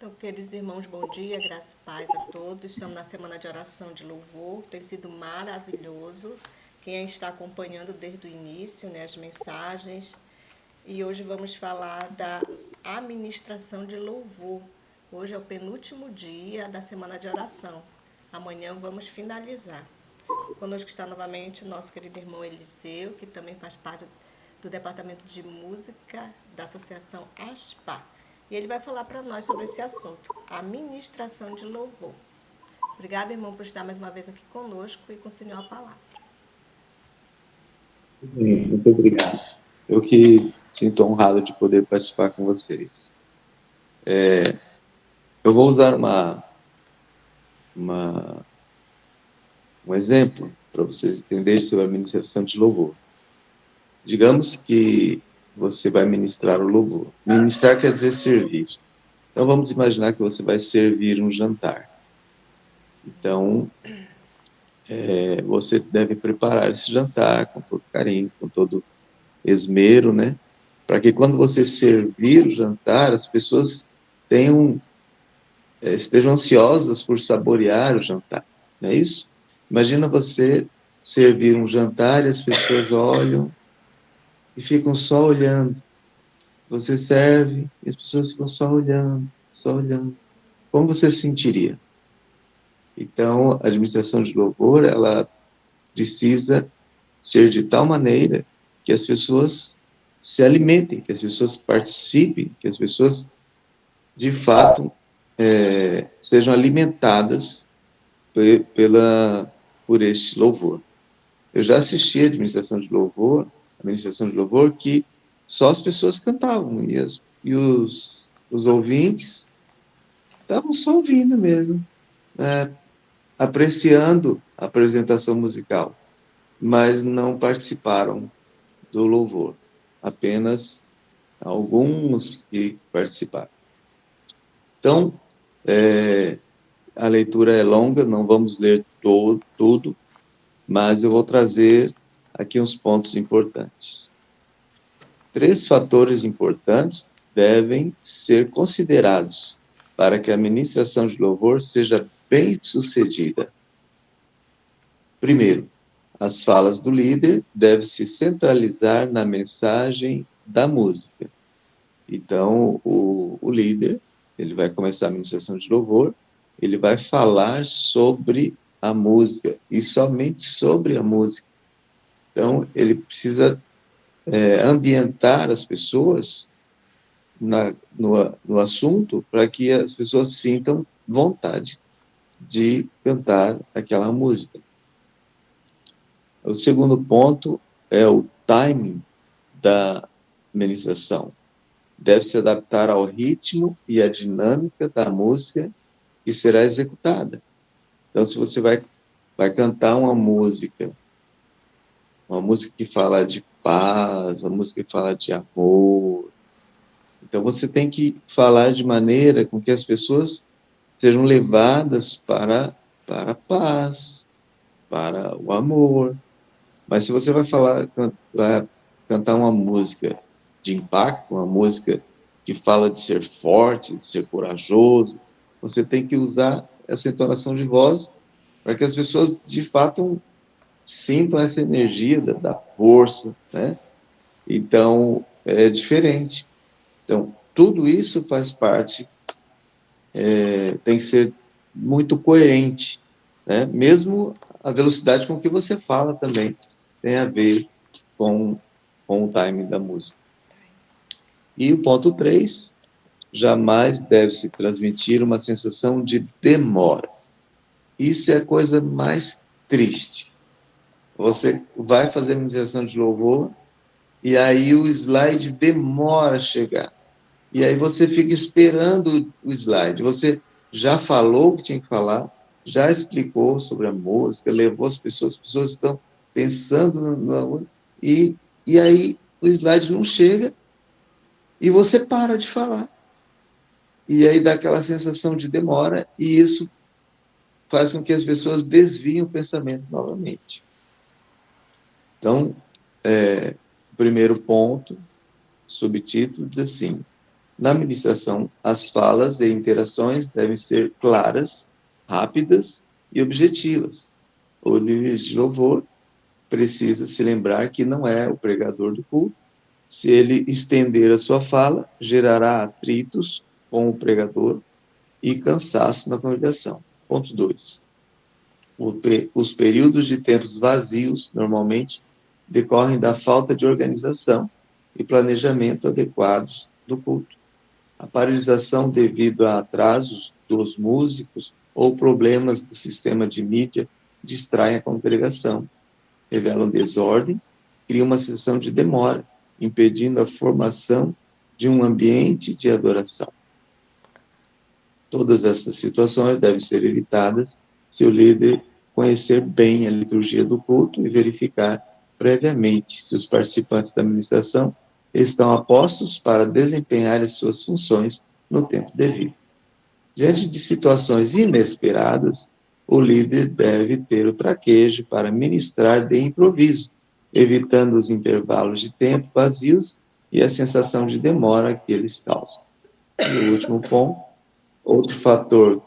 Então, queridos irmãos, bom dia, graça e paz a todos. Estamos na semana de oração de louvor, tem sido maravilhoso. Quem está acompanhando desde o início, né, as mensagens. E hoje vamos falar da administração de louvor. Hoje é o penúltimo dia da semana de oração. Amanhã vamos finalizar. Conosco está novamente o nosso querido irmão Eliseu, que também faz parte do departamento de música da Associação ASPA. E ele vai falar para nós sobre esse assunto, a ministração de louvor. Obrigada, irmão, por estar mais uma vez aqui conosco e com o Senhor a palavra. Muito obrigado. Eu que sinto honrado de poder participar com vocês. Eu vou usar um exemplo para vocês entenderem sobre a ministração de louvor. Digamos que você vai ministrar o louvor. Ministrar quer dizer servir. Então, vamos imaginar que você vai servir um jantar. Então, você deve preparar esse jantar com todo carinho, com todo esmero, né? Para que quando você servir o jantar, as pessoas estejam ansiosas por saborear o jantar, não é isso? Imagina você servir um jantar e as pessoas olham e ficam só olhando. Você serve e as pessoas ficam só olhando, só olhando. Como você se sentiria? Então, a administração de louvor, ela precisa ser de tal maneira que as pessoas se alimentem, que as pessoas participem, que as pessoas, de fato, sejam alimentadas por este louvor. Eu já assisti a administração de louvor que só as pessoas cantavam e os ouvintes estavam só ouvindo mesmo, apreciando a apresentação musical, mas não participaram do louvor, apenas alguns que participaram. Então, a leitura é longa, não vamos ler tudo, mas eu vou trazer aqui uns pontos importantes. 3 fatores importantes devem ser considerados para que a ministração de louvor seja bem sucedida. Primeiro, as falas do líder devem se centralizar na mensagem da música. Então, o líder, ele vai começar a ministração de louvor, ele vai falar sobre a música, e somente sobre a música. Então, ele precisa ambientar as pessoas no assunto para que as pessoas sintam vontade de cantar aquela música. O segundo ponto é o timing da ministração. Deve se adaptar ao ritmo e à dinâmica da música que será executada. Então, se você vai cantar uma música que fala de paz, uma música que fala de amor, então você tem que falar de maneira com que as pessoas sejam levadas para a paz, para o amor. Mas se você vai cantar uma música de impacto, uma música que fala de ser forte, de ser corajoso, você tem que usar essa entonação de voz para que as pessoas, de fato, sintam essa energia da força, né? Então, é diferente. Então, tudo isso faz parte, tem que ser muito coerente, né? Mesmo a velocidade com que você fala também tem a ver com o timing da música. E o ponto 3, jamais deve-se transmitir uma sensação de demora. Isso é a coisa mais triste. Você vai fazer a ministração de louvor e aí o slide demora a chegar. E aí você fica esperando o slide. Você já falou o que tinha que falar, já explicou sobre a música, levou as pessoas estão pensando na música, e aí o slide não chega e você para de falar. E aí dá aquela sensação de demora e isso faz com que as pessoas desviem o pensamento novamente. Então, o primeiro ponto, subtítulo, diz assim: Na ministração, as falas e interações devem ser claras, rápidas e objetivas. O líder de louvor precisa se lembrar que não é o pregador do culto. Se ele estender a sua fala, gerará atritos com o pregador e cansaço na congregação. Ponto 2. Os períodos de tempos vazios, normalmente, decorrem da falta de organização e planejamento adequados do culto. A paralisação devido a atrasos dos músicos ou problemas do sistema de mídia distraem a congregação, revelam desordem, criam uma sensação de demora, impedindo a formação de um ambiente de adoração. Todas estas situações devem ser evitadas se o líder conhecer bem a liturgia do culto e verificar previamente se os participantes da administração estão a postos para desempenhar as suas funções no tempo devido. Diante de situações inesperadas, o líder deve ter o traquejo para ministrar de improviso, evitando os intervalos de tempo vazios e a sensação de demora que eles causam. E o último ponto, outro fator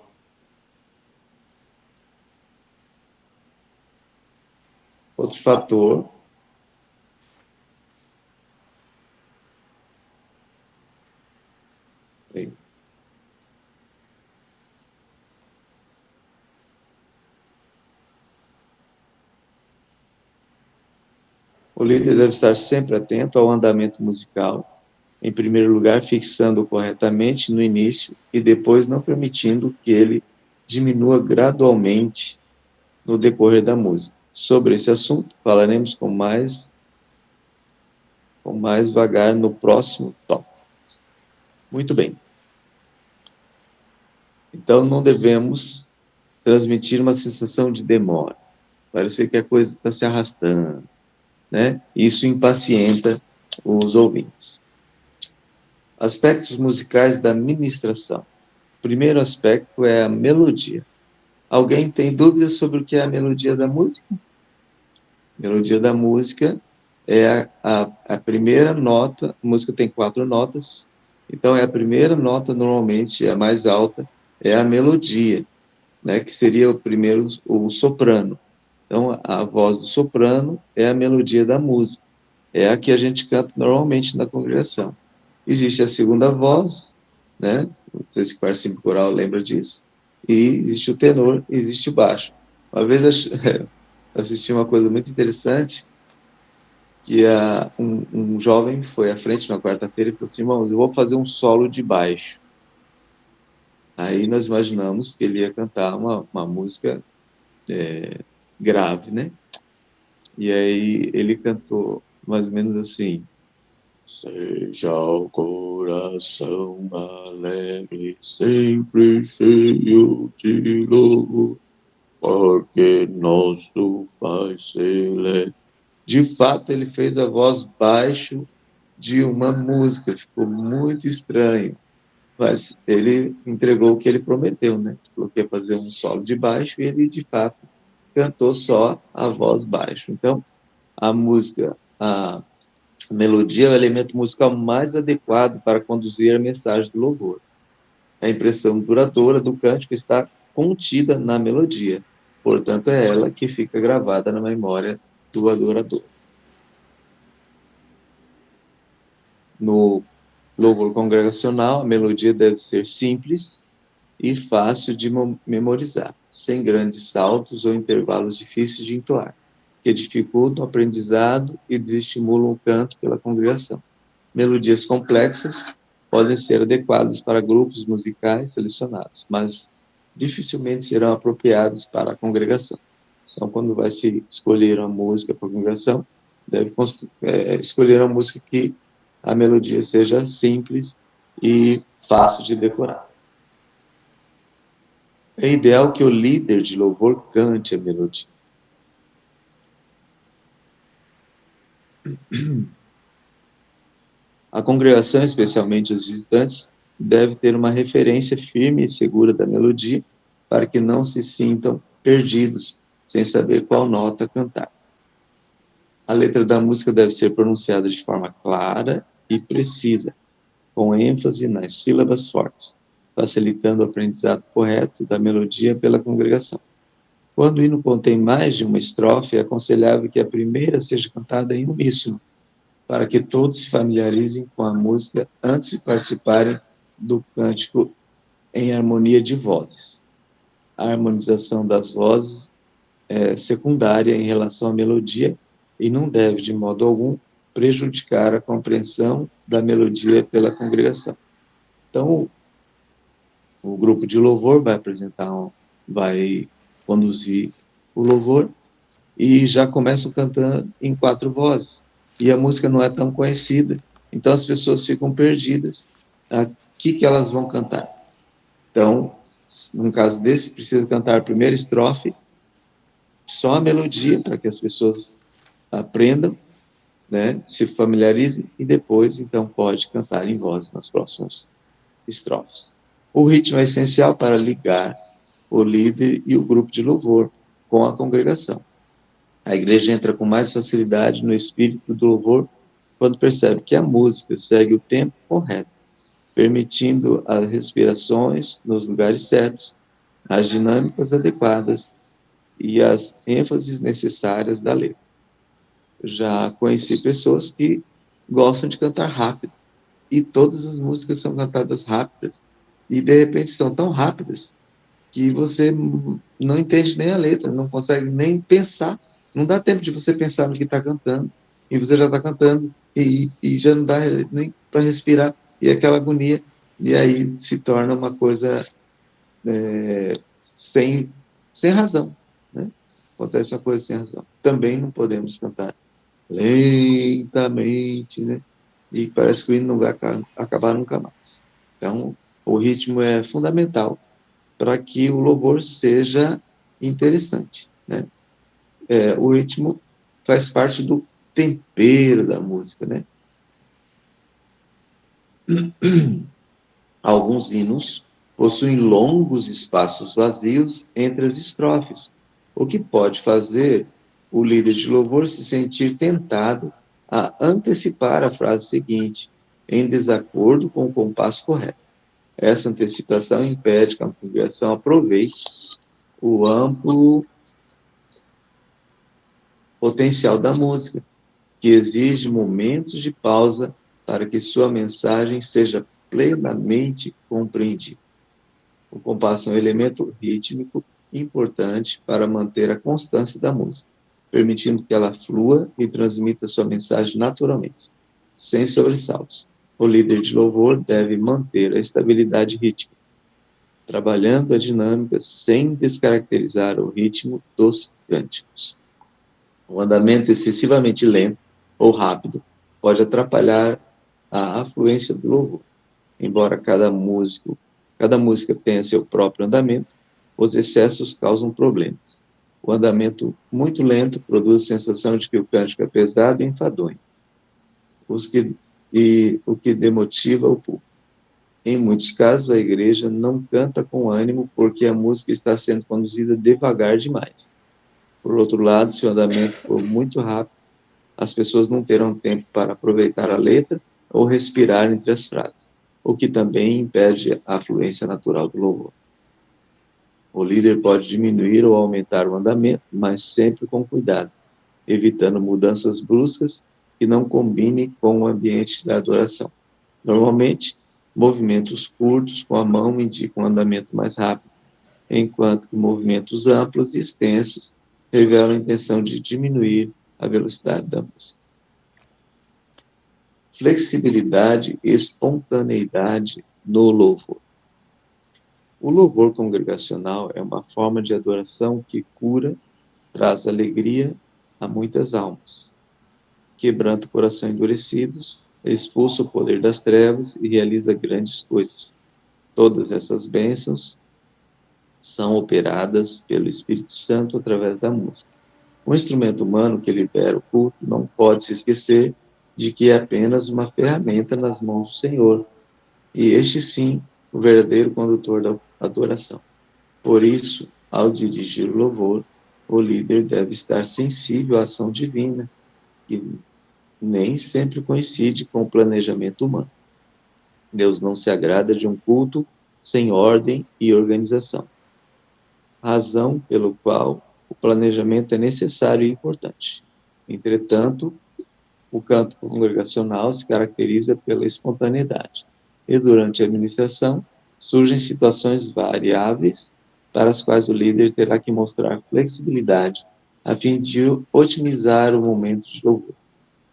o líder deve estar sempre atento ao andamento musical, em primeiro lugar, fixando-o corretamente no início e depois não permitindo que ele diminua gradualmente no decorrer da música. Sobre esse assunto, falaremos com mais vagar no próximo tópico. Muito bem. Então, não devemos transmitir uma sensação de demora. Parecer que a coisa está se arrastando, né? Isso impacienta os ouvintes. Aspectos musicais da ministração. O primeiro aspecto é a melodia. Alguém tem dúvidas sobre o que é a melodia da música? Melodia da música é a primeira nota, a música tem 4 notas, então é a primeira nota, normalmente, a mais alta, é a melodia, né, que seria o soprano. Então, a voz do soprano é a melodia da música, é a que a gente canta normalmente na congregação. Existe a segunda voz, né, não sei se o participa coral lembra disso, e existe o tenor, e existe o baixo. Uma vez assisti uma coisa muito interessante, que um jovem foi à frente na quarta-feira e falou assim: irmãos, eu vou fazer um solo de baixo. Aí nós imaginamos que ele ia cantar uma música grave, né? E aí ele cantou mais ou menos assim: seja o coração alegre, sempre cheio de louvor, porque nosso Pai Celeste. De fato, ele fez a voz baixo de uma música, ficou muito estranho, mas ele entregou o que ele prometeu, né? Falou que ia fazer um solo de baixo e ele, de fato, cantou só a voz baixo. Então, a música, a melodia é o elemento musical mais adequado para conduzir a mensagem do louvor. A impressão duradoura do cântico está contida na melodia, portanto, é ela que fica gravada na memória do adorador. No louvor congregacional, a melodia deve ser simples e fácil de memorizar, sem grandes saltos ou intervalos difíceis de entoar, que dificultam o aprendizado e desestimulam o canto pela congregação. Melodias complexas podem ser adequadas para grupos musicais selecionados, mas dificilmente serão apropriadas para a congregação. Então, quando vai se escolher uma música para a congregação, deve escolher uma música que a melodia seja simples e fácil de decorar. É ideal que o líder de louvor cante a melodia. A congregação, especialmente os visitantes, deve ter uma referência firme e segura da melodia para que não se sintam perdidos sem saber qual nota cantar. A letra da música deve ser pronunciada de forma clara e precisa. com ênfase nas sílabas fortes, facilitando o aprendizado correto da melodia pela congregação. Quando o hino contém mais de uma estrofe, é aconselhável que a primeira seja cantada em uníssono, para que todos se familiarizem com a música antes de participarem do cântico em harmonia de vozes. A harmonização das vozes é secundária em relação à melodia e não deve, de modo algum, prejudicar a compreensão da melodia pela congregação. Então, o grupo de louvor vai conduzir o louvor e já começam cantando em 4 vozes. E a música não é tão conhecida, então as pessoas ficam perdidas a que elas vão cantar. Então, num caso desse, precisa cantar a primeira estrofe, só a melodia, para que as pessoas aprendam, né, se familiarizem, e depois, então, pode cantar em voz nas próximas estrofes. O ritmo é essencial para ligar o líder e o grupo de louvor com a congregação. A igreja entra com mais facilidade no espírito do louvor quando percebe que a música segue o tempo correto, permitindo as respirações nos lugares certos, as dinâmicas adequadas e as ênfases necessárias da letra. Já conheci pessoas que gostam de cantar rápido, e todas as músicas são cantadas rápidas, e de repente são tão rápidas que você não entende nem a letra, não consegue nem pensar, não dá tempo de você pensar no que está cantando, e você já está cantando, e já não dá nem para respirar, e aquela agonia, e aí se torna uma coisa sem razão, né? Acontece uma coisa sem razão. Também não podemos cantar lentamente, né? E parece que o hino não vai acabar nunca mais. Então, o ritmo é fundamental para que o louvor seja interessante, né? O ritmo faz parte do tempero da música, né? Alguns hinos possuem longos espaços vazios entre as estrofes, o que pode fazer o líder de louvor se sentir tentado a antecipar a frase seguinte, em desacordo com o compasso correto. Essa antecipação impede que a congregação aproveite o amplo potencial da música, que exige momentos de pausa para que sua mensagem seja plenamente compreendida. O compasso é um elemento rítmico importante para manter a constância da música, permitindo que ela flua e transmita sua mensagem naturalmente, sem sobressaltos. O líder de louvor deve manter a estabilidade rítmica, trabalhando a dinâmica sem descaracterizar o ritmo dos cânticos. O andamento excessivamente lento ou rápido pode atrapalhar a afluência do louvor. Embora cada música tenha seu próprio andamento, os excessos causam problemas. O andamento muito lento produz a sensação de que o cântico é pesado e enfadonho, o que demotiva o público. Em muitos casos, a igreja não canta com ânimo porque a música está sendo conduzida devagar demais. Por outro lado, se o andamento for muito rápido, as pessoas não terão tempo para aproveitar a letra ou respirar entre as frases, o que também impede a fluência natural do louvor. O líder pode diminuir ou aumentar o andamento, mas sempre com cuidado, evitando mudanças bruscas que não combinem com o ambiente da adoração. Normalmente, movimentos curtos com a mão indicam um andamento mais rápido, enquanto que movimentos amplos e extensos revelam a intenção de diminuir a velocidade da música. Flexibilidade e espontaneidade no louvor. O louvor congregacional é uma forma de adoração que cura, traz alegria a muitas almas, quebranta o coração endurecidos, expulsa o poder das trevas e realiza grandes coisas. Todas essas bênçãos são operadas pelo Espírito Santo através da música. O instrumento humano que libera o culto não pode se esquecer de que é apenas uma ferramenta nas mãos do Senhor, e este sim, o verdadeiro condutor da adoração. Por isso, ao dirigir o louvor, o líder deve estar sensível à ação divina, que nem sempre coincide com o planejamento humano. Deus não se agrada de um culto sem ordem e organização, razão pelo qual o planejamento é necessário e importante. Entretanto, o canto congregacional se caracteriza pela espontaneidade, e durante a administração surgem situações variáveis para as quais o líder terá que mostrar flexibilidade a fim de otimizar o momento de louvor.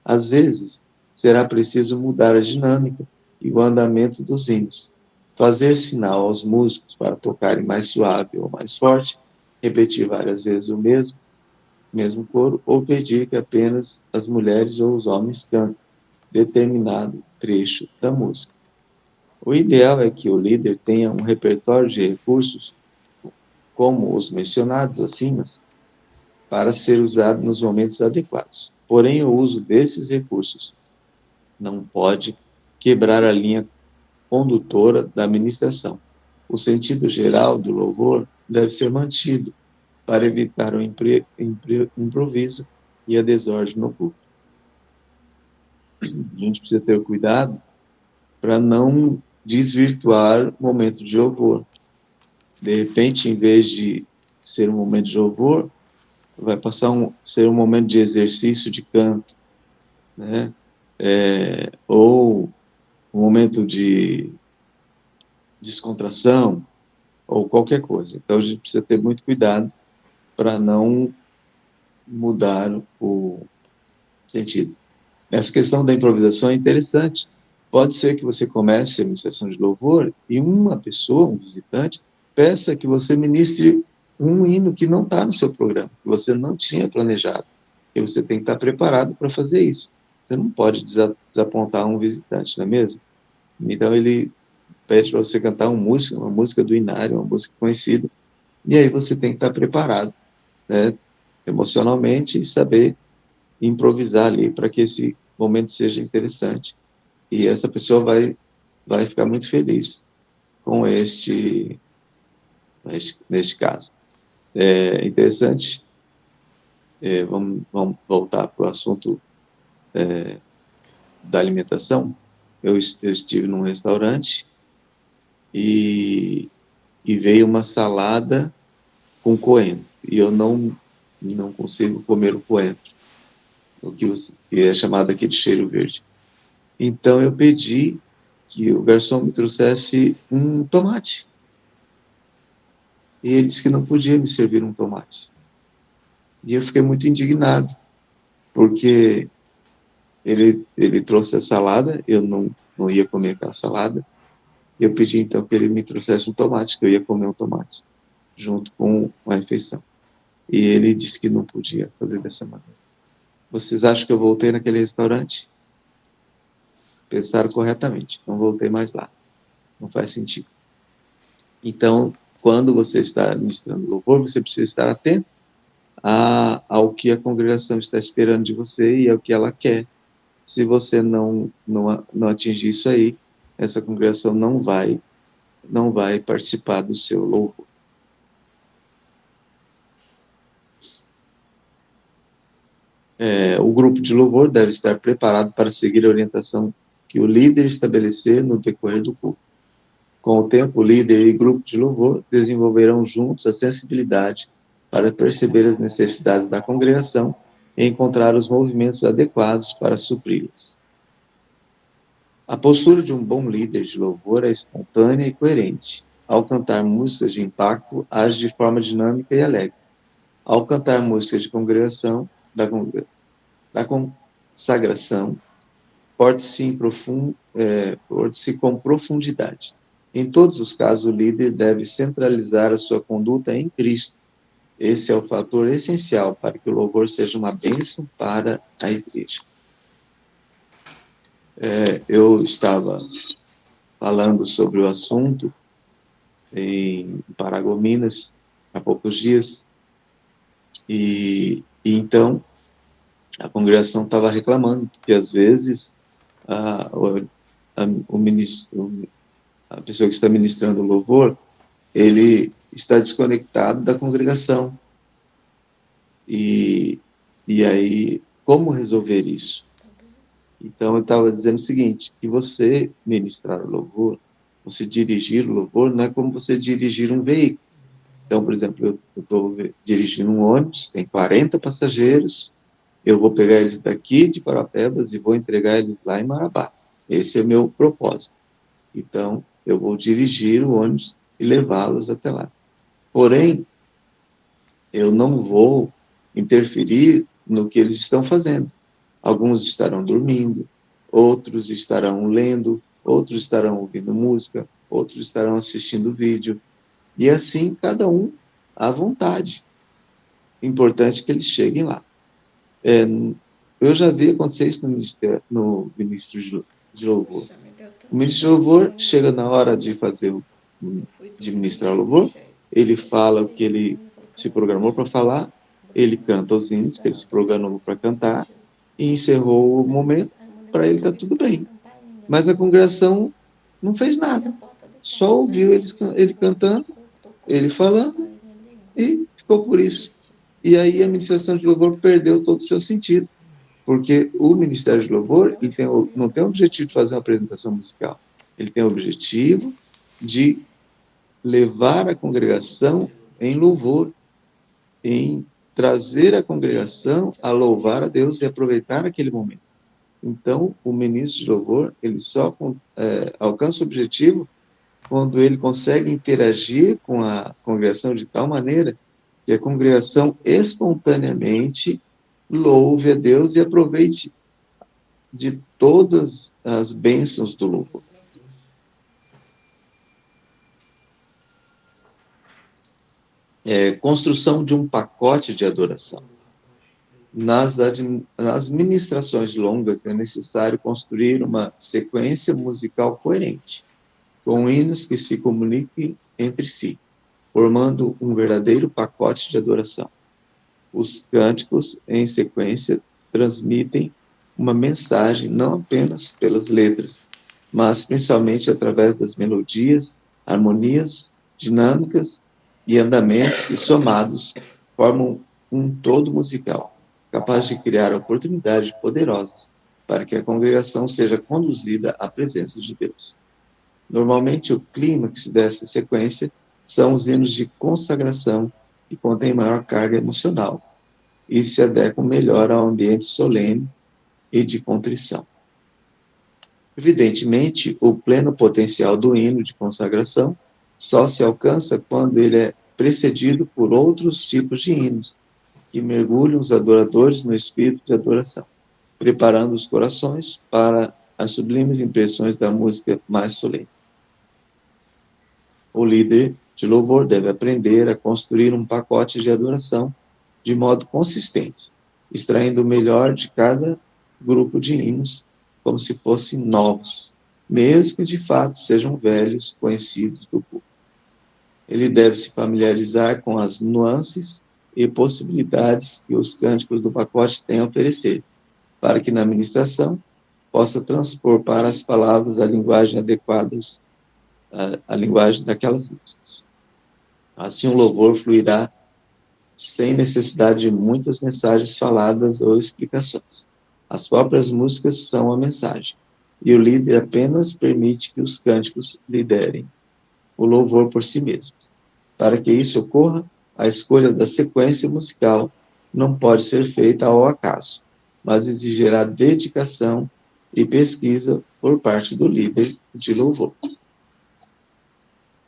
Às vezes, será preciso mudar a dinâmica e o andamento dos hinos, fazer sinal aos músicos para tocarem mais suave ou mais forte, repetir várias vezes o mesmo coro, ou pedir que apenas as mulheres ou os homens cantem determinado trecho da música. O ideal é que o líder tenha um repertório de recursos, como os mencionados acima, para ser usado nos momentos adequados. Porém, o uso desses recursos não pode quebrar a linha condutora da ministração. O sentido geral do louvor deve ser mantido para evitar o improviso e a desordem no culto. A gente precisa ter cuidado para não desvirtuar o momento de louvor. De repente, em vez de ser um momento de louvor, vai passar ser um momento de exercício de canto, né? Ou um momento de descontração, ou qualquer coisa. Então, a gente precisa ter muito cuidado para não mudar o sentido. Essa questão da improvisação é interessante. Pode ser que você comece a ministração de louvor e uma pessoa, um visitante, peça que você ministre um hino que não está no seu programa, que você não tinha planejado. E você tem que estar preparado para fazer isso. Você não pode desapontar um visitante, não é mesmo? Então, ele pede para você cantar uma música do Inário, uma música conhecida, e aí você tem que estar preparado, né, emocionalmente, e saber improvisar ali para que esse momento seja interessante. E essa pessoa vai ficar muito feliz com neste caso. É interessante, vamos voltar para o assunto da alimentação. Eu estive num restaurante e veio uma salada com coentro, e eu não consigo comer o coentro, o que é chamado aqui de cheiro verde. Então eu pedi que o garçom me trouxesse um tomate. E ele disse que não podia me servir um tomate. E eu fiquei muito indignado, porque ele trouxe a salada, eu não ia comer aquela salada. Eu pedi então que ele me trouxesse um tomate, que eu ia comer um tomate, junto com a refeição. E ele disse que não podia fazer dessa maneira. Vocês acham que eu voltei naquele restaurante? Pensaram corretamente, não voltei mais lá. Não faz sentido. Então, quando você está ministrando louvor, você precisa estar atento ao que a congregação está esperando de você e ao que ela quer. Se você não atingir isso aí, essa congregação não vai participar do seu louvor. O grupo de louvor deve estar preparado para seguir a orientação que o líder estabelecer no decorrer do culto. Com o tempo, o líder e grupo de louvor desenvolverão juntos a sensibilidade para perceber as necessidades da congregação e encontrar os movimentos adequados para supri-las. A postura de um bom líder de louvor é espontânea e coerente. Ao cantar músicas de impacto, age de forma dinâmica e alegre. Ao cantar músicas de congregação, da consagração, porte-se com profundidade. Em todos os casos, o líder deve centralizar a sua conduta em Cristo. Esse é o fator essencial para que o louvor seja uma bênção para a igreja. Eu estava falando sobre o assunto em Paragominas há poucos dias, e então a congregação estava reclamando que às vezes a pessoa que está ministrando o louvor, ele está desconectado da congregação. E aí, como resolver isso? Então, eu estava dizendo o seguinte, que você ministrar o louvor, você dirigir o louvor, não é como você dirigir um veículo. Então, por exemplo, eu estou dirigindo um ônibus, tem 40 passageiros, eu vou pegar eles daqui de Parapebas e vou entregar eles lá em Marabá. Esse é o meu propósito. Então, eu vou dirigir o ônibus e levá-los até lá. Porém, eu não vou interferir no que eles estão fazendo. Alguns estarão dormindo, outros estarão lendo, outros estarão ouvindo música, outros estarão assistindo vídeo. E assim, cada um à vontade. Importante que eles cheguem lá. Eu já vi acontecer isso no ministro de louvor. Puxa, me deu O tanta ministro de louvor saudade. chega na hora de fazer Eu fui de dormir ministrar o desse louvor, jeito. ele Depois que fala o acordei que de ele manhã, falou, se caramba, programou para falar, ele canta os hinos que ele se programou para cantar e encerrou o momento, para ele está tudo bem. Mas a congregação não fez nada, só ouviu ele cantando, ele falando e ficou por isso. E aí a ministração de louvor perdeu todo o seu sentido, porque o Ministério de Louvor ele não tem o objetivo de fazer uma apresentação musical, ele tem o objetivo de levar a congregação em louvor, em trazer a congregação a louvar a Deus e aproveitar aquele momento. Então, o ministro de louvor, ele só alcança o objetivo quando ele consegue interagir com a congregação de tal maneira que a congregação espontaneamente louve a Deus e aproveite de todas as bênçãos do louvor. Construção de um pacote de adoração. Nas ministrações longas é necessário construir uma sequência musical coerente, com hinos que se comuniquem entre si, formando um verdadeiro pacote de adoração. Os cânticos, em sequência, transmitem uma mensagem não apenas pelas letras, mas principalmente através das melodias, harmonias, dinâmicas e andamentos que, somados, formam um todo musical, capaz de criar oportunidades poderosas para que a congregação seja conduzida à presença de Deus. Normalmente, o clímax dessa sequência são os hinos de consagração, que contêm maior carga emocional e se adequam melhor ao ambiente solene e de contrição. Evidentemente, o pleno potencial do hino de consagração só se alcança quando ele é precedido por outros tipos de hinos, que mergulham os adoradores no espírito de adoração, preparando os corações para as sublimes impressões da música mais solene. O líder de louvor deve aprender a construir um pacote de adoração de modo consistente, extraindo o melhor de cada grupo de hinos, como se fossem novos, mesmo que de fato sejam velhos, conhecidos do público. Ele deve se familiarizar com as nuances e possibilidades que os cânticos do pacote têm a oferecer, para que na ministração possa transpor para as palavras a linguagem adequadas a linguagem daquelas músicas. Assim, o louvor fluirá sem necessidade de muitas mensagens faladas ou explicações. As próprias músicas são a mensagem, e o líder apenas permite que os cânticos liderem o louvor por si mesmos. Para que isso ocorra, a escolha da sequência musical não pode ser feita ao acaso, mas exigirá dedicação e pesquisa por parte do líder de louvor.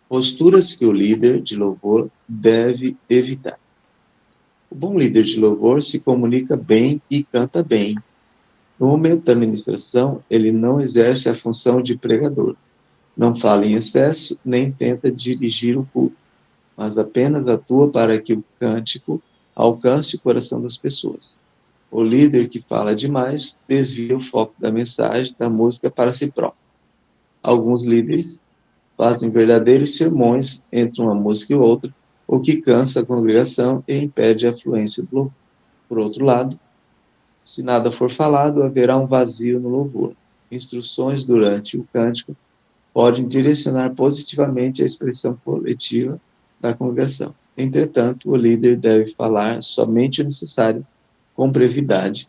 Posturas que o líder de louvor deve evitar. O bom líder de louvor se comunica bem e canta bem. No momento da ministração, ele não exerce a função de pregador, não fala em excesso, nem tenta dirigir o culto, mas apenas atua para que o cântico alcance o coração das pessoas. O líder que fala demais desvia o foco da mensagem da música para si próprio. Alguns líderes fazem verdadeiros sermões entre uma música e outra, o que cansa a congregação e impede a fluência do louvor. Por outro lado, se nada for falado, haverá um vazio no louvor. Instruções durante o cântico podem direcionar positivamente a expressão coletiva da congregação. Entretanto, o líder deve falar somente o necessário, com brevidade,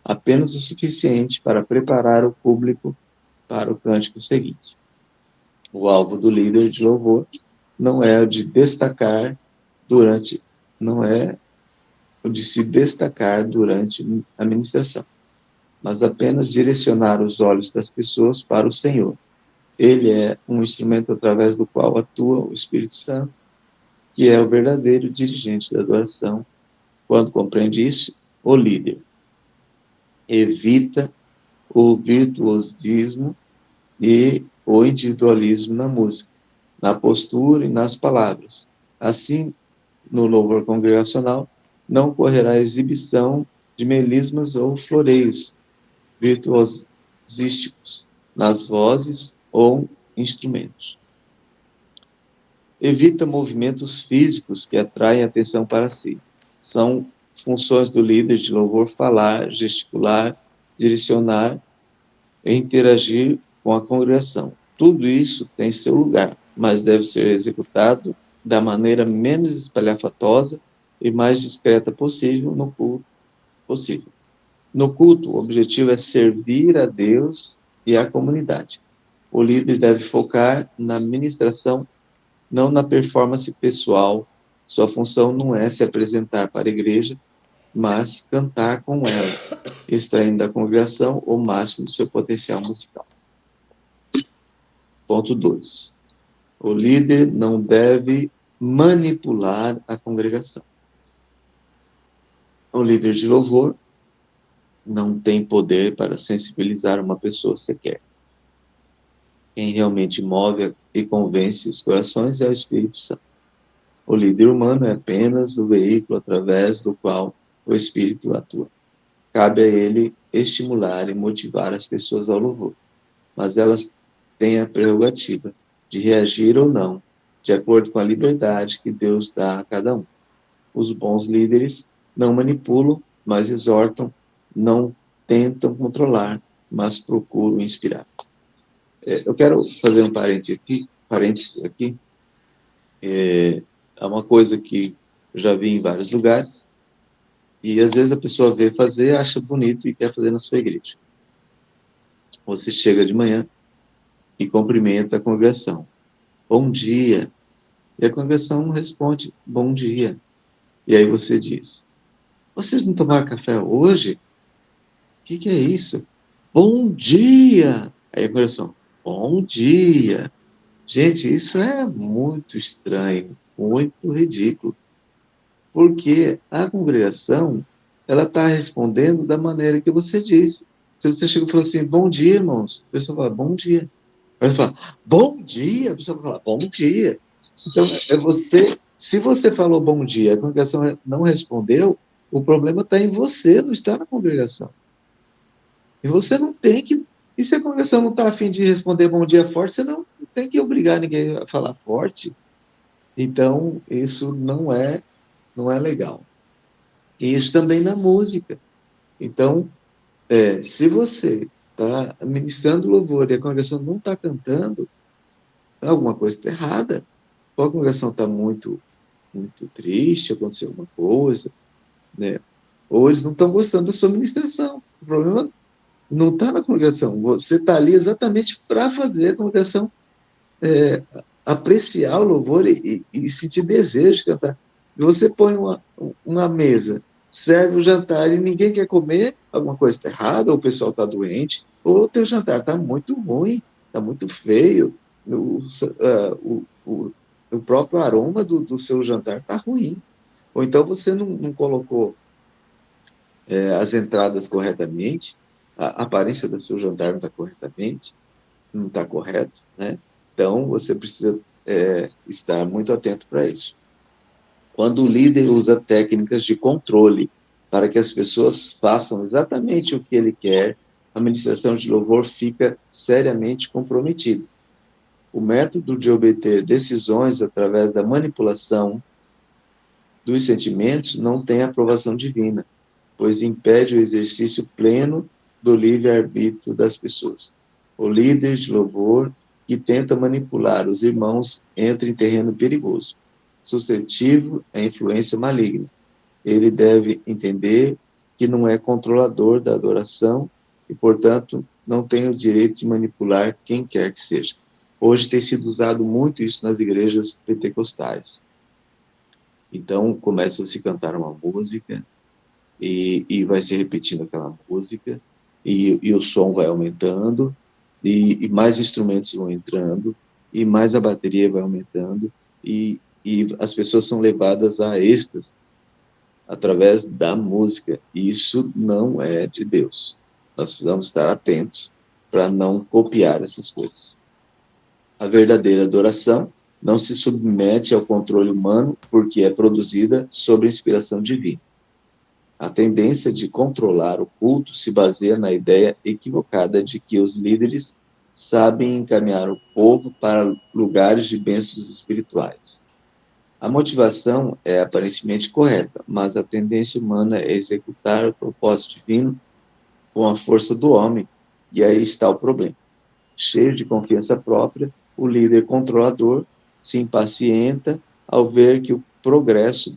apenas o suficiente para preparar o público para o cântico seguinte. O alvo do líder de louvor não é o de destacar durante, não é o de se destacar durante a ministração, mas apenas direcionar os olhos das pessoas para o Senhor. Ele é um instrumento através do qual atua o Espírito Santo, que é o verdadeiro dirigente da adoração. Quando compreende isso, o líder evita o virtuosismo e o individualismo na música, na postura e nas palavras. Assim, no louvor congregacional, não ocorrerá exibição de melismas ou floreios virtuosísticos nas vozes ou instrumentos. Evita movimentos físicos que atraem atenção para si. São funções do líder de louvor falar, gesticular, direcionar e interagir com a congregação. Tudo isso tem seu lugar, mas deve ser executado da maneira menos espalhafatosa e mais discreta possível no culto. No culto, o objetivo é servir a Deus e à comunidade. O líder deve focar na ministração, não na performance pessoal. Sua função não é se apresentar para a igreja, mas cantar com ela, extraindo da congregação o máximo do seu potencial musical. Ponto 2. O líder não deve manipular a congregação. O líder de louvor não tem poder para sensibilizar uma pessoa sequer. Quem realmente move e convence os corações é o Espírito Santo. O líder humano é apenas o veículo através do qual o Espírito atua. Cabe a ele estimular e motivar as pessoas ao louvor, mas elas têm a prerrogativa de reagir ou não, de acordo com a liberdade que Deus dá a cada um. Os bons líderes não manipulam, mas exortam, não tentam controlar, mas procuram inspirar. Eu quero fazer um parênteses aqui. É uma coisa que eu já vi em vários lugares, e às vezes a pessoa vê fazer, acha bonito e quer fazer na sua igreja. Você chega de manhã e cumprimenta a congregação. Bom dia. E a congregação responde, bom dia. E aí você diz, vocês não tomaram café hoje? O que é isso? Bom dia! Aí a congregação, bom dia! Gente, isso é muito estranho, muito ridículo, porque a congregação, ela está respondendo da maneira que você disse. Se você chega e fala assim, bom dia, irmãos, a pessoa fala, bom dia. Aí você fala, bom dia, a pessoa fala, bom dia. Então, se você falou bom dia, a congregação não respondeu, o problema está em você, não está na congregação. E você não tem que... E se a congregação não está a fim de responder bom dia forte, você não tem que obrigar ninguém a falar forte. Então, isso não é legal. E isso também na música. Então, se você está ministrando louvor e a congregação não está cantando, alguma coisa está errada. Ou a congregação está muito, muito triste, aconteceu alguma coisa, né? Ou eles não estão gostando da sua ministração. O problema não está na congregação. Você está ali exatamente para fazer a congregação apreciar o louvor e sentir desejo de cantar. E você põe uma mesa, serve o jantar e ninguém quer comer, alguma coisa está errada, ou o pessoal está doente, ou o teu jantar está muito ruim, está muito feio, o próprio aroma do seu jantar está ruim. Ou então você não colocou as entradas corretamente, a aparência do seu jantar não está corretamente, não está correto, né? Então, você precisa estar muito atento para isso. Quando o líder usa técnicas de controle para que as pessoas façam exatamente o que ele quer, a ministração de louvor fica seriamente comprometida. O método de obter decisões através da manipulação dos sentimentos não tem aprovação divina, pois impede o exercício pleno do livre-arbítrio das pessoas. O líder de louvor que tenta manipular os irmãos entra em terreno perigoso, suscetível à influência maligna. Ele deve entender que não é controlador da adoração e, portanto, não tem o direito de manipular quem quer que seja. Hoje tem sido usado muito isso nas igrejas pentecostais. Então, começa a se cantar uma música e vai se repetindo aquela música e o som vai aumentando e mais instrumentos vão entrando e mais a bateria vai aumentando e as pessoas são levadas a êxtase através da música. E isso não é de Deus. Nós precisamos estar atentos para não copiar essas coisas. A verdadeira adoração não se submete ao controle humano porque é produzida sob inspiração divina. A tendência de controlar o culto se baseia na ideia equivocada de que os líderes sabem encaminhar o povo para lugares de bênçãos espirituais. A motivação é aparentemente correta, mas a tendência humana é executar o propósito divino com a força do homem, e aí está o problema. Cheio de confiança própria, o líder controlador se impacienta ao ver que o progresso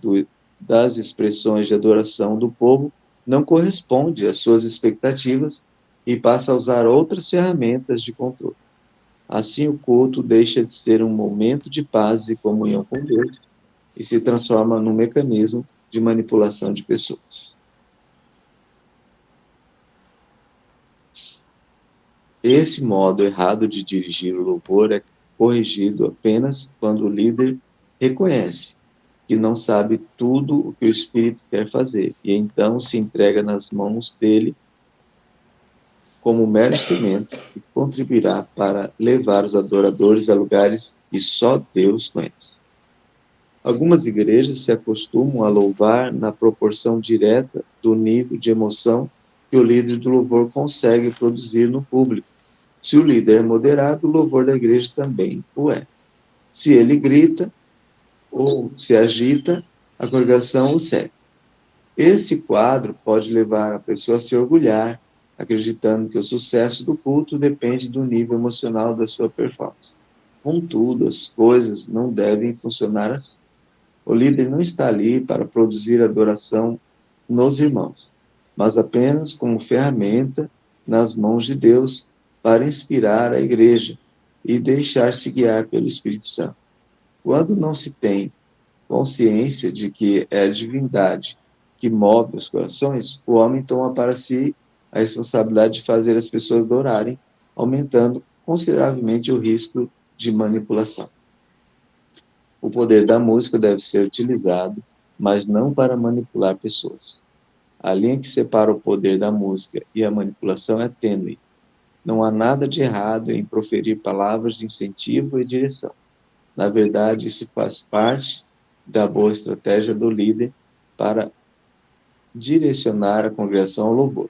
das expressões de adoração do povo não corresponde às suas expectativas e passa a usar outras ferramentas de controle. Assim, o culto deixa de ser um momento de paz e comunhão com Deus e se transforma num mecanismo de manipulação de pessoas. Esse modo errado de dirigir o louvor é corrigido apenas quando o líder reconhece que não sabe tudo o que o Espírito quer fazer e então se entrega nas mãos dele como mero instrumento que contribuirá para levar os adoradores a lugares que só Deus conhece. Algumas igrejas se acostumam a louvar na proporção direta do nível de emoção que o líder do louvor consegue produzir no público. Se o líder é moderado, o louvor da igreja também o é. Se ele grita ou se agita, a congregação o segue. Esse quadro pode levar a pessoa a se orgulhar, acreditando que o sucesso do culto depende do nível emocional da sua performance. Contudo, as coisas não devem funcionar assim. O líder não está ali para produzir adoração nos irmãos, mas apenas como ferramenta nas mãos de Deus para inspirar a igreja e deixar-se guiar pelo Espírito Santo. Quando não se tem consciência de que é a divindade que move os corações, o homem toma para si a responsabilidade de fazer as pessoas adorarem, aumentando consideravelmente o risco de manipulação. O poder da música deve ser utilizado, mas não para manipular pessoas. A linha que separa o poder da música e a manipulação é tênue. Não há nada de errado em proferir palavras de incentivo e direção. Na verdade, isso faz parte da boa estratégia do líder para direcionar a congregação ao louvor.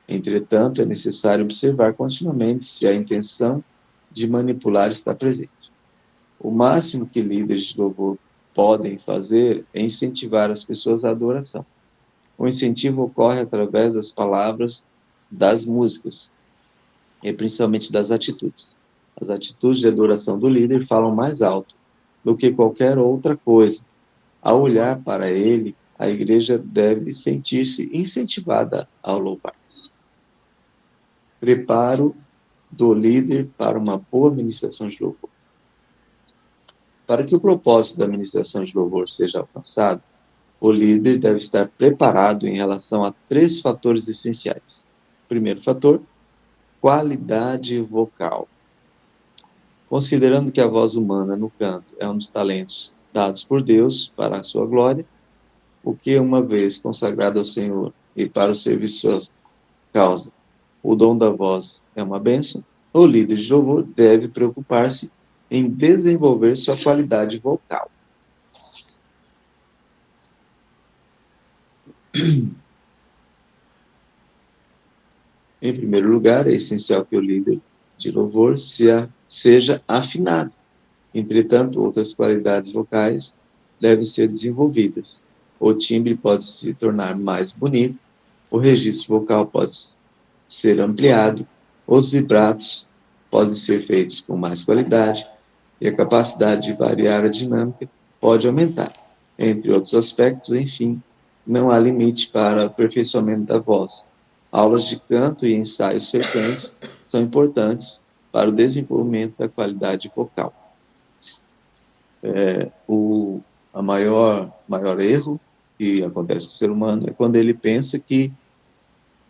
Entretanto, é necessário observar continuamente se a intenção de manipular está presente. O máximo que líderes de louvor podem fazer é incentivar as pessoas à adoração. O incentivo ocorre através das palavras, das músicas, e principalmente das atitudes. As atitudes de adoração do líder falam mais alto do que qualquer outra coisa. Ao olhar para ele, a igreja deve sentir-se incentivada ao louvar. Preparo do líder para uma boa ministração de louvor. Para que o propósito da ministração de louvor seja alcançado, o líder deve estar preparado em relação a 3 fatores essenciais. Primeiro fator, qualidade vocal. Considerando que a voz humana no canto é um dos talentos dados por Deus para a sua glória, o que, uma vez consagrado ao Senhor e para o serviço de sua causa, o dom da voz é uma bênção, o líder de louvor deve preocupar-se em desenvolver sua qualidade vocal. Em primeiro lugar, é essencial que o líder de louvor seja afinado. Entretanto, outras qualidades vocais devem ser desenvolvidas. O timbre pode se tornar mais bonito, o registro vocal pode ser ampliado, os vibratos podem ser feitos com mais qualidade e a capacidade de variar a dinâmica pode aumentar. Entre outros aspectos, enfim, não há limite para o aperfeiçoamento da voz. Aulas de canto e ensaios frequentes são importantes para o desenvolvimento da qualidade vocal. O maior erro que acontece com o ser humano é quando ele pensa que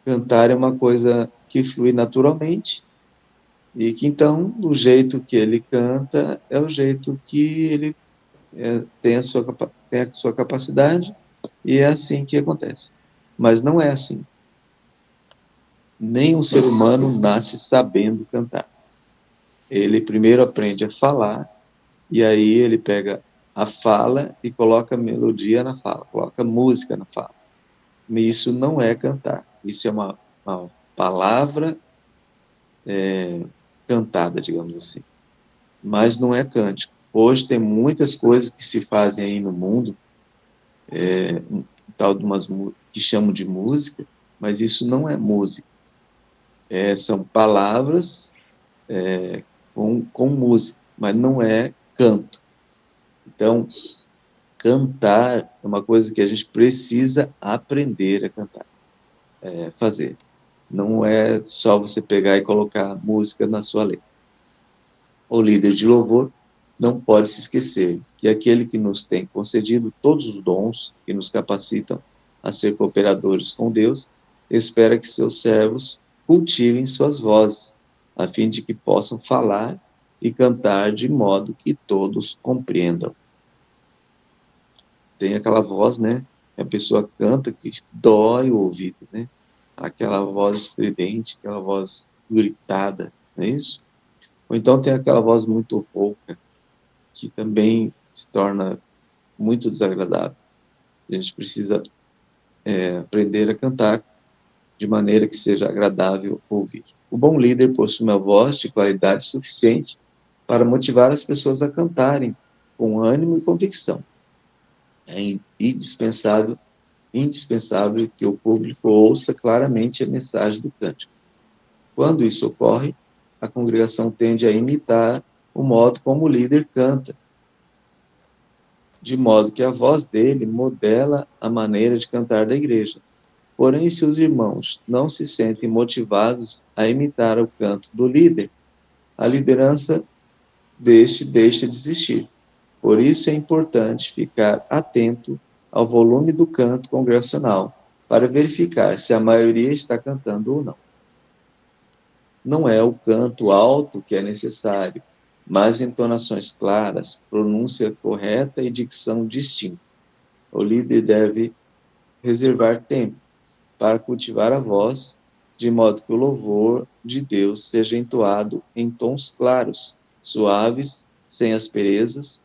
cantar é uma coisa que flui naturalmente e que, então, o jeito que ele canta é o jeito que ele tem a sua capacidade e é assim que acontece. Mas não é assim. Nenhum ser humano nasce sabendo cantar. Ele primeiro aprende a falar e aí ele pega a fala e coloca melodia na fala, coloca música na fala. Isso não é cantar. Isso é uma palavra cantada, digamos assim. Mas não é cântico. Hoje tem muitas coisas que se fazem aí no mundo, tal de umas que chamam de música, mas isso não é música. São palavras com música, mas não é canto. Então, cantar é uma coisa que a gente precisa aprender a cantar, fazer. Não é só você pegar e colocar música na sua letra. O líder de louvor não pode se esquecer que aquele que nos tem concedido todos os dons que nos capacitam a ser cooperadores com Deus, espera que seus servos cultivem suas vozes, a fim de que possam falar e cantar de modo que todos compreendam. Tem aquela voz, né? Que a pessoa canta que dói o ouvido, né? Aquela voz estridente, aquela voz gritada, não é isso? Ou então tem aquela voz muito rouca, que também se torna muito desagradável. A gente precisa aprender a cantar de maneira que seja agradável ouvir. O bom líder possui uma voz de qualidade suficiente para motivar as pessoas a cantarem com ânimo e convicção. É indispensável que o público ouça claramente a mensagem do cântico. Quando isso ocorre, a congregação tende a imitar o modo como o líder canta, de modo que a voz dele modela a maneira de cantar da igreja. Porém, se os irmãos não se sentem motivados a imitar o canto do líder, a liderança deixa de existir. Por isso é importante ficar atento ao volume do canto congregacional, para verificar se a maioria está cantando ou não. Não é o canto alto que é necessário, mas entonações claras, pronúncia correta e dicção distinta. O líder deve reservar tempo para cultivar a voz, de modo que o louvor de Deus seja entoado em tons claros, suaves, sem asperezas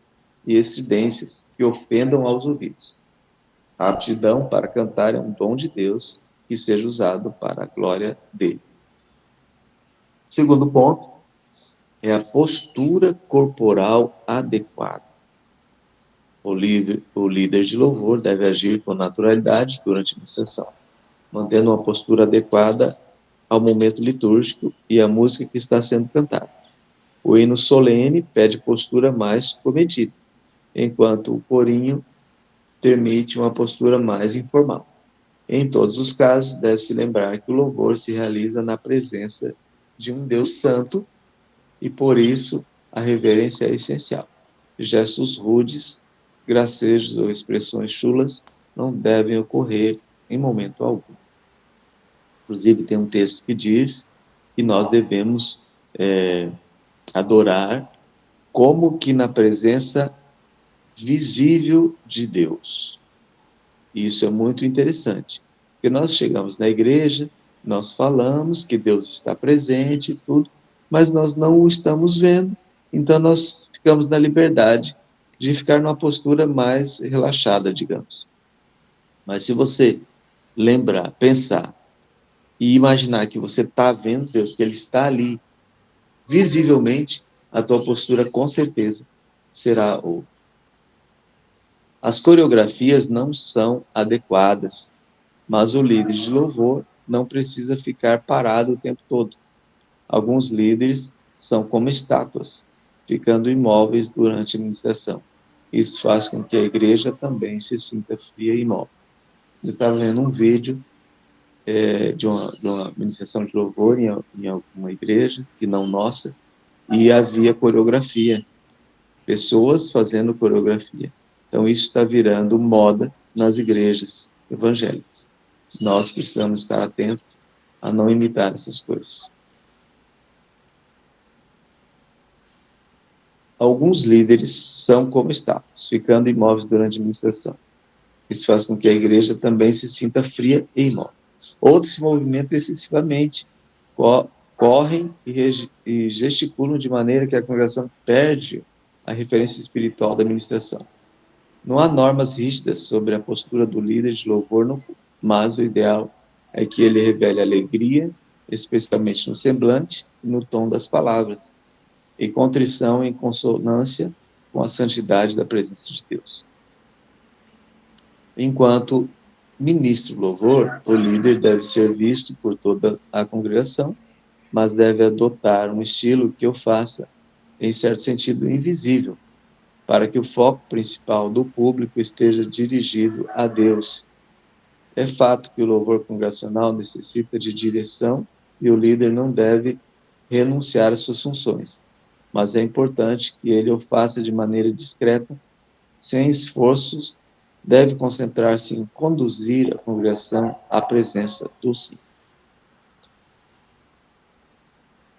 e estridências que ofendam aos ouvidos. A aptidão para cantar é um dom de Deus que seja usado para a glória dele. Segundo ponto é a postura corporal adequada. O líder de louvor deve agir com naturalidade durante a ministração, mantendo uma postura adequada ao momento litúrgico e à música que está sendo cantada. O hino solene pede postura mais comedida, enquanto o corinho permite uma postura mais informal. Em todos os casos, deve-se lembrar que o louvor se realiza na presença de um Deus santo e, por isso, a reverência é essencial. Gestos rudes, gracejos ou expressões chulas não devem ocorrer em momento algum. Inclusive, tem um texto que diz que nós devemos adorar como que na presença visível de Deus. Isso é muito interessante, porque nós chegamos na igreja, nós falamos que Deus está presente e tudo, mas nós não o estamos vendo, então nós ficamos na liberdade de ficar numa postura mais relaxada, digamos. Mas se você lembrar, pensar e imaginar que você está vendo Deus, que Ele está ali, visivelmente, a tua postura com certeza será outra. As coreografias não são adequadas, mas o líder de louvor não precisa ficar parado o tempo todo. Alguns líderes são como estátuas, ficando imóveis durante a ministração. Isso faz com que a igreja também se sinta fria e imóvel. Eu estava vendo um vídeo de uma ministração de louvor em alguma igreja, que não nossa, e havia coreografia, pessoas fazendo coreografia. Então, isso está virando moda nas igrejas evangélicas. Nós precisamos estar atentos a não imitar essas coisas. Alguns líderes são como estátuas, ficando imóveis durante a administração. Isso faz com que a igreja também se sinta fria e imóvel. Outros se movimentam excessivamente, correm e gesticulam de maneira que a congregação perde a referência espiritual da administração. Não há normas rígidas sobre a postura do líder de louvor no culto, mas o ideal é que ele revele alegria, especialmente no semblante e no tom das palavras, e contrição em consonância com a santidade da presença de Deus. Enquanto ministro louvor, o líder deve ser visto por toda a congregação, mas deve adotar um estilo que o faça, em certo sentido, invisível, para que o foco principal do público esteja dirigido a Deus. É fato que o louvor congregacional necessita de direção e o líder não deve renunciar às suas funções, mas é importante que ele o faça de maneira discreta, sem esforços, deve concentrar-se em conduzir a congregação à presença do Sim.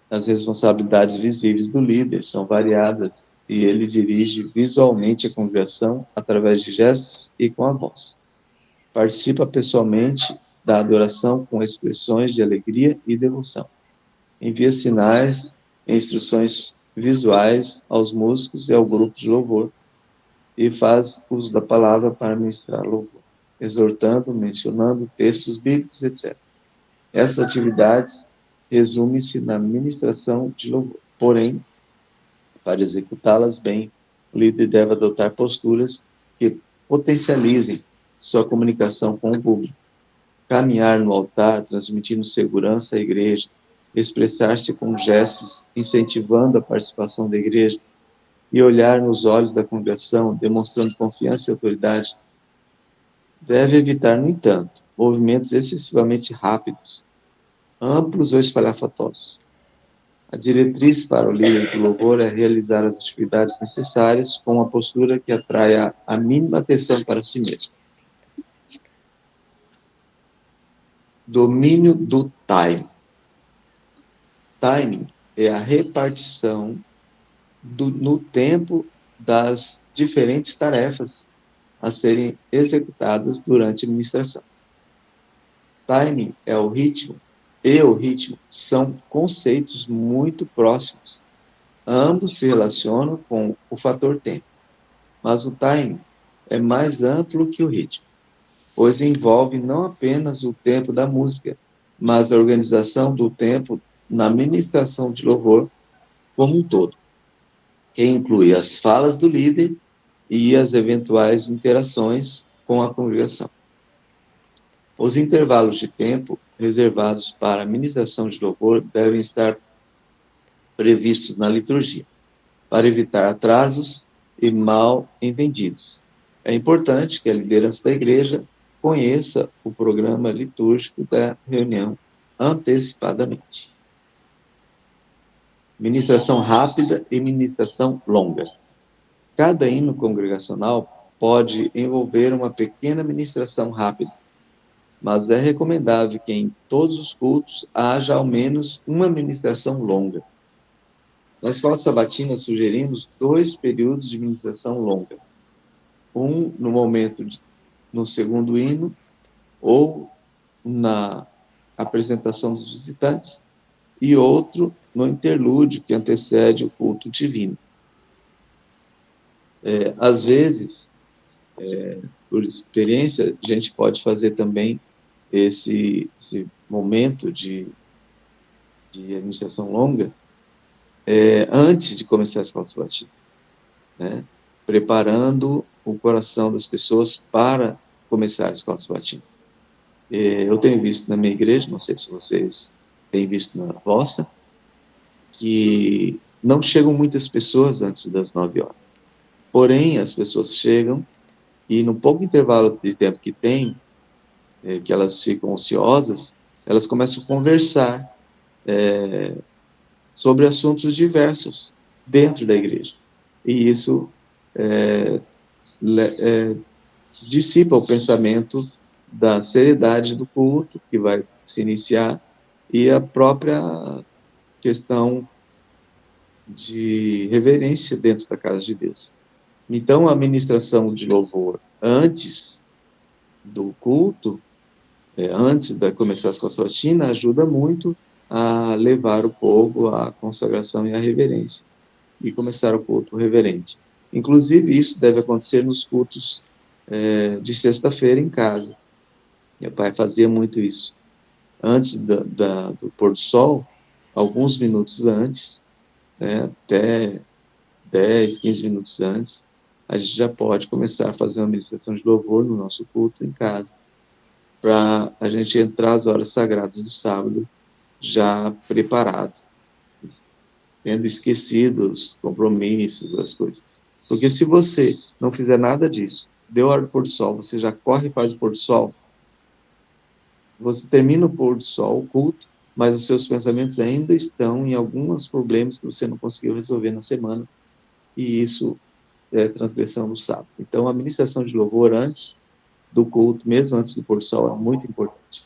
As responsabilidades visíveis do líder são variadas e ele dirige visualmente a congregação através de gestos e com a voz. Participa pessoalmente da adoração com expressões de alegria e devoção. Envia sinais e instruções visuais aos músicos e ao grupo de louvor e faz uso da palavra para ministrar louvor, exortando, mencionando textos bíblicos, etc. Essas atividades resumem-se na ministração de louvor. Porém, para executá-las bem, o líder deve adotar posturas que potencializem sua comunicação com o público. Caminhar no altar, transmitindo segurança à igreja, expressar-se com gestos, incentivando a participação da igreja, e olhar nos olhos da congregação, demonstrando confiança e autoridade. Deve evitar, no entanto, movimentos excessivamente rápidos, amplos ou espalhafatosos. A diretriz para o líder do louvor é realizar as atividades necessárias com uma postura que atraia a mínima atenção para si mesmo. Domínio do time. Timing é a repartição no tempo das diferentes tarefas a serem executadas durante a administração. Timing é o ritmo e o ritmo são conceitos muito próximos. Ambos se relacionam com o fator tempo, mas o timing é mais amplo que o ritmo, pois envolve não apenas o tempo da música, mas a organização do tempo na ministração de louvor como um todo, que inclui as falas do líder e as eventuais interações com a congregação. Os intervalos de tempo reservados para a ministração de louvor devem estar previstos na liturgia, para evitar atrasos e mal entendidos. É importante que a liderança da igreja conheça o programa litúrgico da reunião antecipadamente. Ministração rápida e ministração longa. Cada hino congregacional pode envolver uma pequena ministração rápida, mas é recomendável que em todos os cultos haja ao menos uma ministração longa. Na escola sabatina sugerimos 2 períodos de ministração longa. Um no segundo hino, ou na apresentação dos visitantes, e outro no interlúdio que antecede o culto divino. Às vezes, por experiência, a gente pode fazer também esse momento de administração longa antes de começar a escola sabatina, né? Preparando o coração das pessoas para começar a escola sabatina. Eu tenho visto na minha igreja, não sei se vocês têm visto na vossa, que não chegam muitas pessoas antes das 9 horas. Porém, as pessoas chegam e no pouco intervalo de tempo que tem, que elas ficam ociosas, elas começam a conversar sobre assuntos diversos dentro da igreja. E isso dissipa o pensamento da seriedade do culto que vai se iniciar e a própria questão de reverência dentro da casa de Deus. Então, a ministração de louvor antes do culto, antes de começar a sabatina, ajuda muito a levar o povo à consagração e à reverência, e começar o culto reverente. Inclusive, isso deve acontecer nos cultos de sexta-feira em casa. Meu pai fazia muito isso. Antes do pôr do sol, alguns minutos antes, até 10, 15 minutos antes, a gente já pode começar a fazer uma ministração de louvor no nosso culto em casa, para a gente entrar às horas sagradas do sábado já preparado, tendo esquecido os compromissos, as coisas. Porque se você não fizer nada disso, deu a hora do pôr do sol, você já corre e faz o pôr do sol, você termina o pôr do sol, o culto, mas os seus pensamentos ainda estão em alguns problemas que você não conseguiu resolver na semana, e isso é transgressão do sábado. Então, a ministração de louvor antes do culto, mesmo antes do pôr do sol, é muito importante.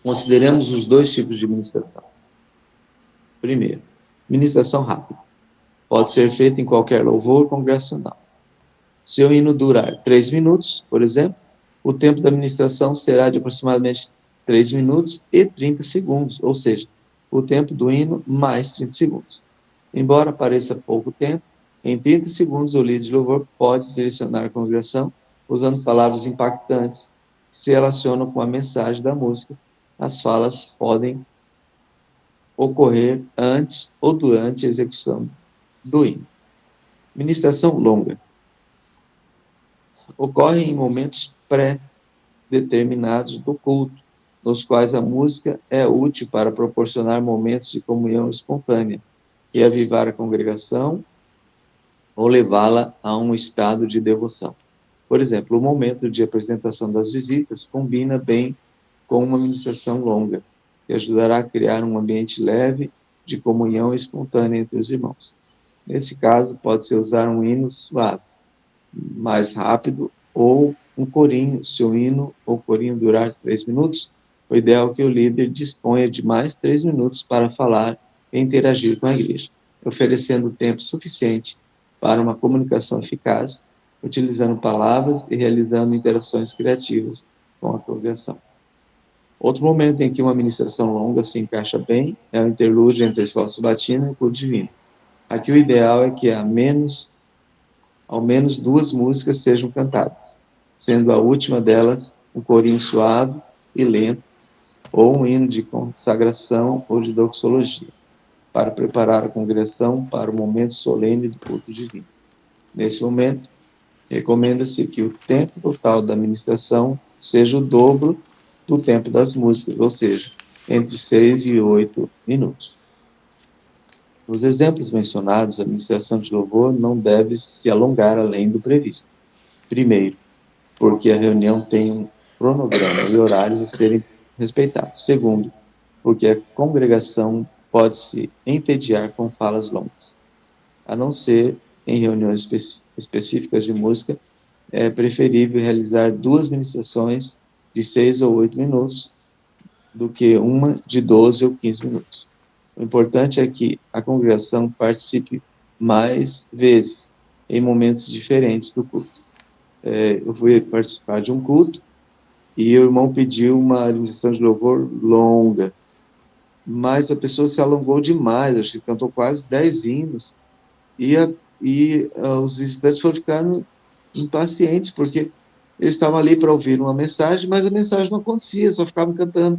Consideremos os dois tipos de ministração. Primeiro, ministração rápida. Pode ser feita em qualquer louvor congregacional. Se o hino durar 3 minutos, por exemplo, o tempo da ministração será de aproximadamente 3 minutos e 30 segundos, ou seja, o tempo do hino mais 30 segundos. Embora pareça pouco tempo, em 30 segundos o líder de louvor pode direcionar a congregação usando palavras impactantes que se relacionam com a mensagem da música. As falas podem ocorrer antes ou durante a execução do hino. Ministração longa. Ocorre em momentos pré-determinados do culto, nos quais a música é útil para proporcionar momentos de comunhão espontânea e avivar a congregação ou levá-la a um estado de devoção. Por exemplo, o momento de apresentação das visitas combina bem com uma ministração longa, que ajudará a criar um ambiente leve de comunhão espontânea entre os irmãos. Nesse caso, pode-se usar um hino suave, mais rápido, ou um corinho. Se o hino ou corinho durar 3 minutos, o ideal é que o líder disponha de mais 3 minutos para falar e interagir com a igreja, oferecendo tempo suficiente para uma comunicação eficaz, utilizando palavras e realizando interações criativas com a congregação. Outro momento em que uma ministração longa se encaixa bem é o interlúdio entre a escola sabatina e o culto divino. Aqui o ideal é que ao menos 2 músicas sejam cantadas, sendo a última delas um corinho suave e lento, ou um hino de consagração ou de doxologia, para preparar a congregação para o momento solene do culto divino. Nesse momento, recomenda-se que o tempo total da ministração seja o dobro do tempo das músicas, ou seja, entre 6 e 8 minutos. Nos exemplos mencionados, a ministração de louvor não deve se alongar além do previsto. Primeiro, porque a reunião tem um cronograma e horários a serem respeitados. Segundo, porque a congregação pode se entediar com falas longas. A não ser em reuniões específicas de música, é preferível realizar 2 ministrações de 6 ou 8 minutos do que uma de 12 ou 15 minutos. O importante é que a congregação participe mais vezes, em momentos diferentes do culto. Eu fui participar de um culto e o irmão pediu uma ministração de louvor longa, mas a pessoa se alongou demais, acho que cantou quase 10 hinos, e os visitantes foram ficando impacientes, porque eles estavam ali para ouvir uma mensagem, mas a mensagem não acontecia, só ficavam cantando.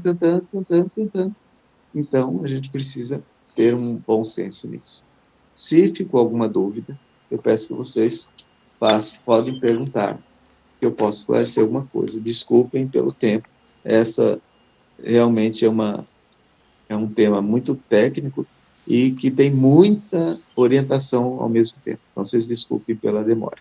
Então, a gente precisa ter um bom senso nisso. Se ficou alguma dúvida, eu peço que vocês podem perguntar, que eu posso esclarecer alguma coisa. Desculpem pelo tempo, essa realmente é um tema muito técnico e que tem muita orientação ao mesmo tempo. Então, vocês desculpem pela demora.